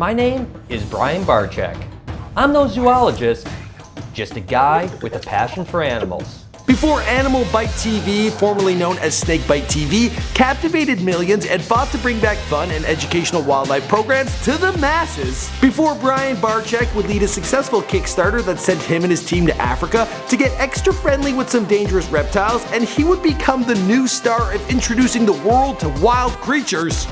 My name is Brian Barczyk. I'm no zoologist, just a guy with a passion for animals. Before Animal Byte TV, formerly known as Snake Byte TV, captivated millions and fought to bring back fun and educational wildlife programs to the masses. Before Brian Barczyk would lead a successful Kickstarter that sent him and his team to Africa to get extra friendly with some dangerous reptiles, and he would become the new star of introducing the world to wild creatures.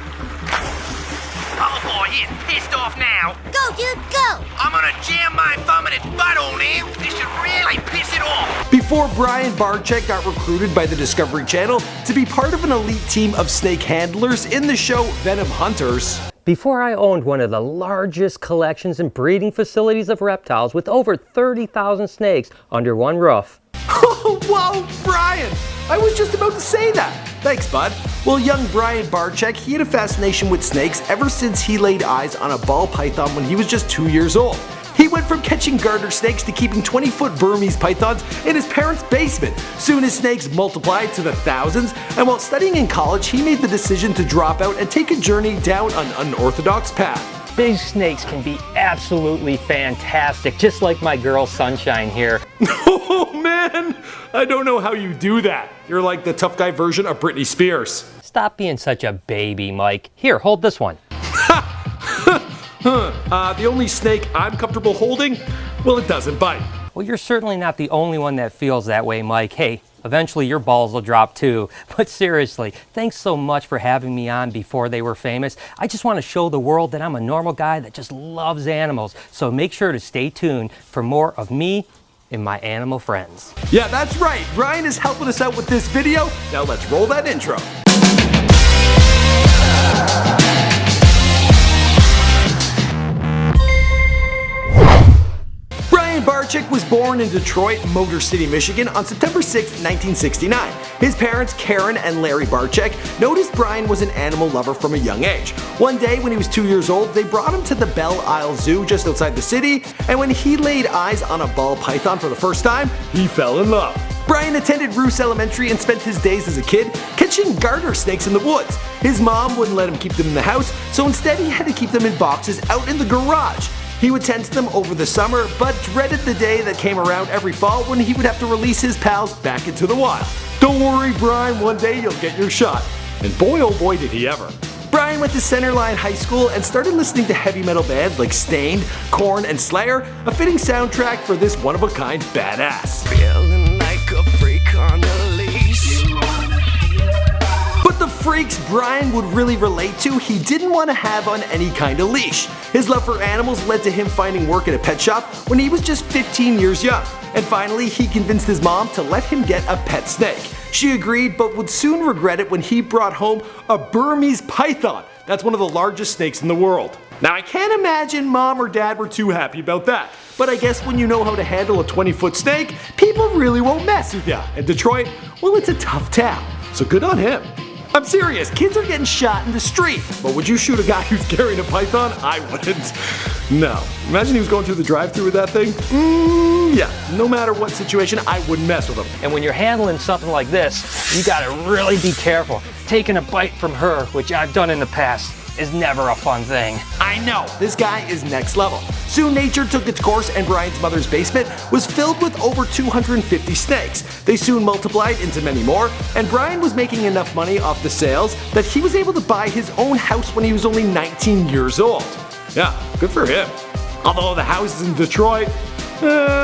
Oh boy, he's pissed off now. Go, dude, go! I'm gonna jam my thumb in its butthole now. This should really piss it off. Before Brian Barczyk got recruited by the Discovery Channel to be part of an elite team of snake handlers in the show Venom Hunters. Before I owned one of the largest collections and breeding facilities of reptiles with over 30,000 snakes under one roof. Oh, whoa, Brian! I was just about to say that. Thanks, bud. Well, young Brian Barczyk, he had a fascination with snakes ever since he laid eyes on a ball python when he was just 2 years old. He went from catching garter snakes to keeping 20-foot Burmese pythons in his parents' basement. Soon his snakes multiplied to the thousands, and while studying in college, he made the decision to drop out and take a journey down an unorthodox path. Big snakes can be absolutely fantastic, just like my girl Sunshine here. Oh man, I don't know how you do that. You're like the tough guy version of Britney Spears. Stop being such a baby, Mike. Here, hold this one. The only snake I'm comfortable holding, well, it doesn't bite. Well, you're certainly not the only one that feels that way, Mike. Hey, eventually your balls will drop too. But seriously, thanks so much for having me on before they were famous. I just want to show the world that I'm a normal guy that just loves animals. So make sure to stay tuned for more of me and my animal friends. Yeah, that's right. Brian is helping us out with this video. Now let's roll that intro. Brian Barczyk was born in Detroit, Motor City, Michigan on September 6, 1969. His parents, Karen and Larry Barczyk, noticed Brian was an animal lover from a young age. One day when he was 2 years old, they brought him to the Belle Isle Zoo just outside the city, and when he laid eyes on a ball python for the first time, he fell in love. Brian attended Roos Elementary and spent his days as a kid catching garter snakes in the woods. His mom wouldn't let him keep them in the house, so instead he had to keep them in boxes out in the garage. He would tend to them over the summer, but dreaded the day that came around every fall when he would have to release his pals back into the wild. Don't worry, Brian, one day you'll get your shot. And boy, oh boy, did he ever. Brian went to Centerline High School and started listening to heavy metal bands like Stained, Korn, and Slayer, a fitting soundtrack for this one-of-a-kind badass. Feeling like a freak on a leash. But the freaks Brian would really relate to, he didn't want to have on any kind of leash. His love for animals led to him finding work at a pet shop when he was just 15 years young. And finally, he convinced his mom to let him get a pet snake. She agreed, but would soon regret it when he brought home a Burmese python. That's one of the largest snakes in the world. Now, I can't imagine mom or dad were too happy about that. But I guess when you know how to handle a 20-foot snake, people really won't mess with ya. And Detroit, well, it's a tough town. So good on him. I'm serious, kids are getting shot in the street. But would you shoot a guy who's carrying a python? I wouldn't. No. Imagine he was going through the drive-thru with that thing. Yeah, no matter what situation, I wouldn't mess with him. And when you're handling something like this, you gotta really be careful. Taking a bite from her, which I've done in the past, is never a fun thing. I know, this guy is next level. Soon nature took its course and Brian's mother's basement was filled with over 250 snakes. They soon multiplied into many more, and Brian was making enough money off the sales that he was able to buy his own house when he was only 19 years old. Yeah, good for him. Although the house is in Detroit,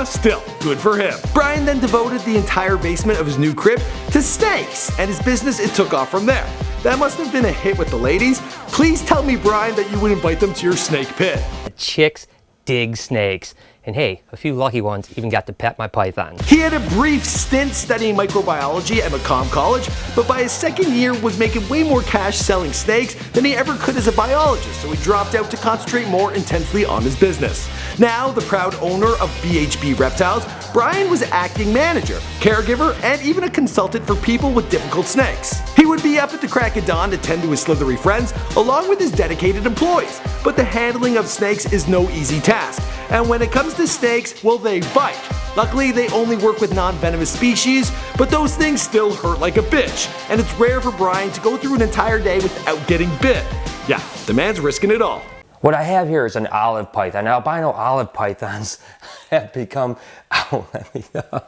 still, good for him. Brian then devoted the entire basement of his new crib to snakes, and his business, it took off from there. That must have been a hit with the ladies. Please tell me, Brian, that you would invite them to your snake pit. Chicks dig snakes. And hey, a few lucky ones even got to pet my python. He had a brief stint studying microbiology at Macomb College, but by his second year was making way more cash selling snakes than he ever could as a biologist, so he dropped out to concentrate more intensely on his business. Now, the proud owner of BHB Reptiles, Brian was acting manager, caregiver, and even a consultant for people with difficult snakes. He would be up at the crack of dawn to tend to his slithery friends, along with his dedicated employees. But the handling of snakes is no easy task. And when it comes to snakes, well, they bite. Luckily, they only work with non-venomous species, but those things still hurt like a bitch. And it's rare for Brian to go through an entire day without getting bit. Yeah, the man's risking it all. What I have here is an olive python. Albino olive pythons have become, oh, let me go.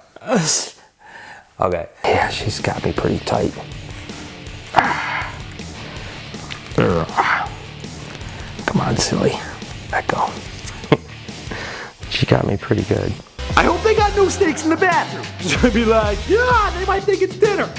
Okay, yeah, she's got me pretty tight. Come on, silly, let go. She got me pretty good. I hope they got no snakes in the bathroom. Just gonna be like, yeah, they might think it's dinner.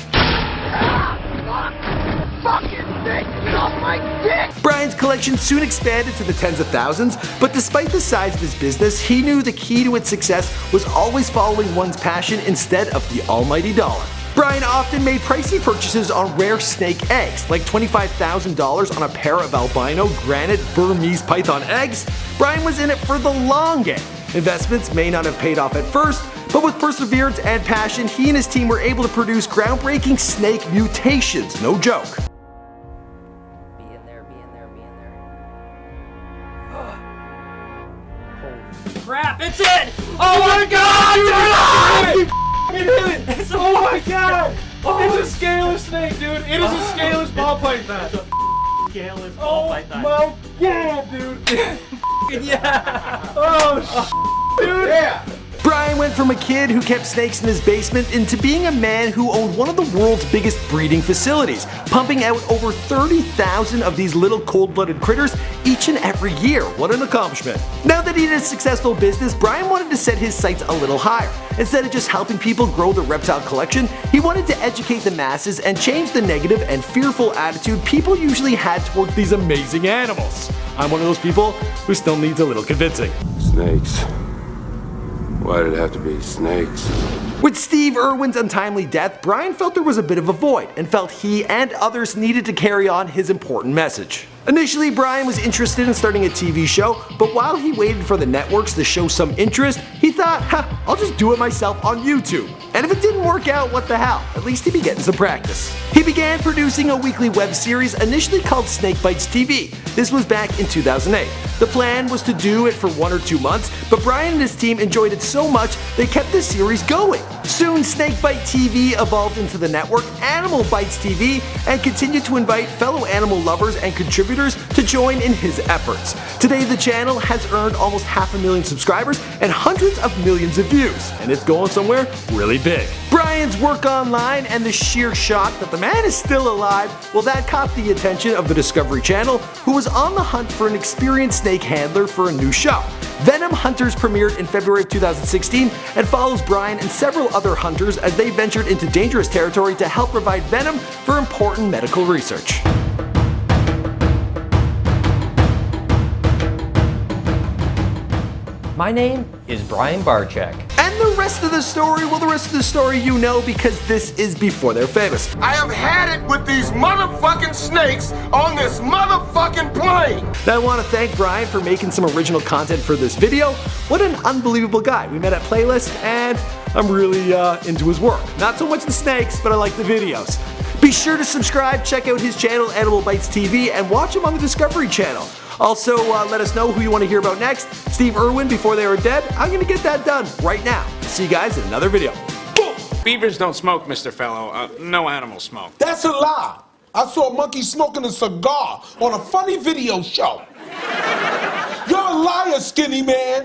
Fucking snake, get off my dick! Brian's collection soon expanded to the tens of thousands, but despite the size of his business, he knew the key to its success was always following one's passion instead of the almighty dollar. Brian often made pricey purchases on rare snake eggs, like $25,000 on a pair of albino granite Burmese python eggs. Brian was in it for the long game. Investments may not have paid off at first, but with perseverance and passion, he and his team were able to produce groundbreaking snake mutations, no joke. Be in there, be in there, be in there. Holy crap, it's in! Oh my god, dude! Oh my god! It's a scaleless snake, dude! It is a scaleless ball python! Scaleless ball python. Oh my god, dude! Yeah! Oh, dude! Yeah! Brian went from a kid who kept snakes in his basement into being a man who owned one of the world's biggest breeding facilities, pumping out over 30,000 of these little cold-blooded critters each and every year. What an accomplishment. Now that he had a successful business, Brian wanted to set his sights a little higher. Instead of just helping people grow their reptile collection, he wanted to educate the masses and change the negative and fearful attitude people usually had towards these amazing animals. I'm one of those people who still needs a little convincing. Snakes. Why did it have to be snakes? With Steve Irwin's untimely death, Brian felt there was a bit of a void and felt he and others needed to carry on his important message. Initially, Brian was interested in starting a TV show, but while he waited for the networks to show some interest, he thought, I'll just do it myself on YouTube. And if it didn't work out, what the hell? At least he'd be getting some practice. He began producing a weekly web series initially called Snake Bytes TV. This was back in 2008. The plan was to do it for 1 or 2 months, but Brian and his team enjoyed it so much they kept the series going. Soon Snake Byte TV evolved into the network Animal Bytes TV and continued to invite fellow animal lovers and contributors to join in his efforts. Today the channel has earned almost 500,000 subscribers and hundreds of millions of views, and it's going somewhere really big. Brian's work online and the sheer shock that the man is still alive, well, that caught the attention of the Discovery Channel, who was on the hunt for an experienced snake handler for a new show. Venom Hunters premiered in February of 2016 and follows Brian and several other hunters as they ventured into dangerous territory to help provide venom for important medical research. My name is Brian Barczyk. And the rest of the story, well, the rest of the story you know because this is before they're famous. I have had it with these motherfucking snakes on this motherfucking plane. Now, I want to thank Brian for making some original content for this video. What an unbelievable guy. We met at Playlist and I'm really into his work. Not so much the snakes, but I like the videos. Be sure to subscribe, check out his channel Animal Bytes TV, and watch him on the Discovery Channel. Also, let us know who you want to hear about next. Steve Irwin, Before They Were Dead. I'm going to get that done right now. See you guys in another video. Boom! Beavers don't smoke, Mr. Fellow. No animals smoke. That's a lie. I saw a monkey smoking a cigar on a funny video show. You're a liar, skinny man.